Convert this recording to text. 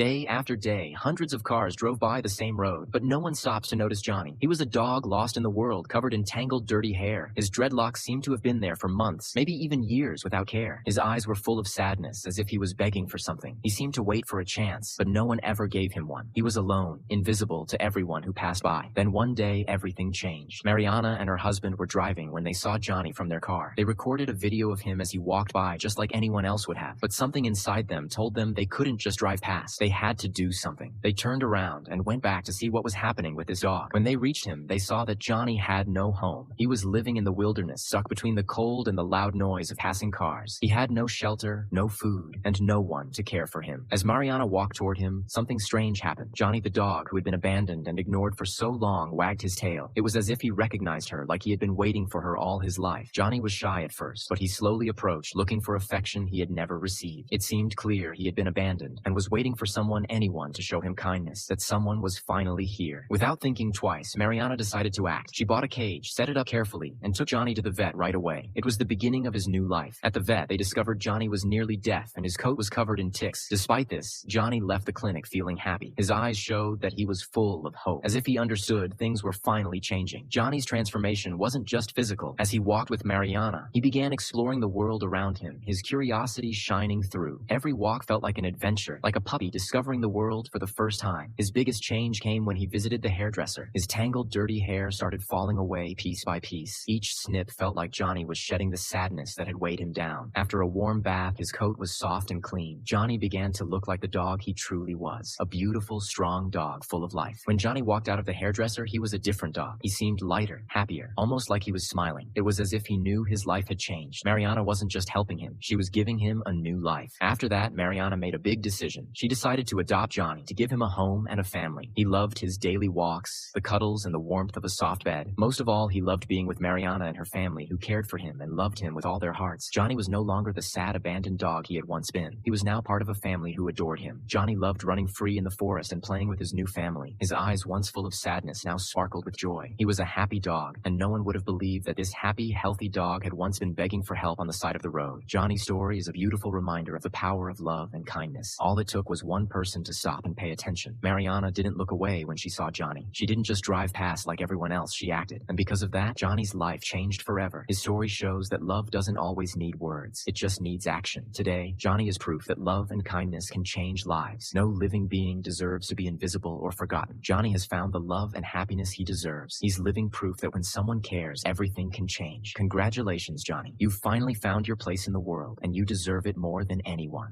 Day after day, hundreds of cars drove by the same road, but no one stopped to notice Johnny. He was a dog lost in the world, covered in tangled, dirty hair. His dreadlocks seemed to have been there for months, maybe even years without care. His eyes were full of sadness, as if he was begging for something. He seemed to wait for a chance, but no one ever gave him one. He was alone, invisible to everyone who passed by. Then one day, everything changed. Mariana and her husband were driving when they saw Johnny from their car. They recorded a video of him as he walked by, just like anyone else would have. But something inside them told them they couldn't just drive past. They had to do something. They turned around and went back to see what was happening with this dog. When they reached him, they saw that Johnny had no home. He was living in the wilderness, stuck between the cold and the loud noise of passing cars. He had no shelter, no food, and no one to care for him. As Mariana walked toward him, something strange happened. Johnny the dog, who had been abandoned and ignored for so long, wagged his tail. It was as if he recognized her, like he had been waiting for her all his life. Johnny was shy at first, but he slowly approached, looking for affection he had never received. It seemed clear he had been abandoned and was waiting for anyone to show him kindness, that someone was finally here. Without thinking twice, Mariana decided to act. She bought a cage, set it up carefully, and took Johnny to the vet right away. It was the beginning of his new life. At the vet, they discovered Johnny was nearly deaf and his coat was covered in ticks. Despite this, Johnny left the clinic feeling happy. His eyes showed that he was full of hope, as if he understood things were finally changing. Johnny's transformation wasn't just physical. As he walked with Mariana, he began exploring the world around him, his curiosity shining through. Every walk felt like an adventure, like a puppy discovering the world for the first time. His biggest change came when he visited the hairdresser. His tangled, dirty hair started falling away piece by piece. Each snip felt like Johnny was shedding the sadness that had weighed him down. After a warm bath, his coat was soft and clean. Johnny began to look like the dog he truly was, a beautiful, strong dog full of life. When Johnny walked out of the hairdresser, he was a different dog. He seemed lighter, happier, almost like he was smiling. It was as if he knew his life had changed. Mariana wasn't just helping him, she was giving him a new life. After that, Mariana made a big decision. She decided to adopt Johnny, to give him a home and a family. He loved his daily walks, the cuddles and the warmth of a soft bed. Most of all, he loved being with Mariana and her family, who cared for him and loved him with all their hearts. Johnny was no longer the sad, abandoned dog he had once been. He was now part of a family who adored him. Johnny loved running free in the forest and playing with his new family. His eyes, once full of sadness, now sparkled with joy. He was a happy dog, and no one would have believed that this happy, healthy dog had once been begging for help on the side of the road. Johnny's story is a beautiful reminder of the power of love and kindness. All it took was one person to stop and pay attention. Mariana didn't look away when she saw Johnny. She didn't just drive past like everyone else, she acted. And because of that, Johnny's life changed forever. His story shows that love doesn't always need words. It just needs action. Today, Johnny is proof that love and kindness can change lives. No living being deserves to be invisible or forgotten. Johnny has found the love and happiness he deserves. He's living proof that when someone cares, everything can change. Congratulations, Johnny. You've finally found your place in the world, and you deserve it more than anyone.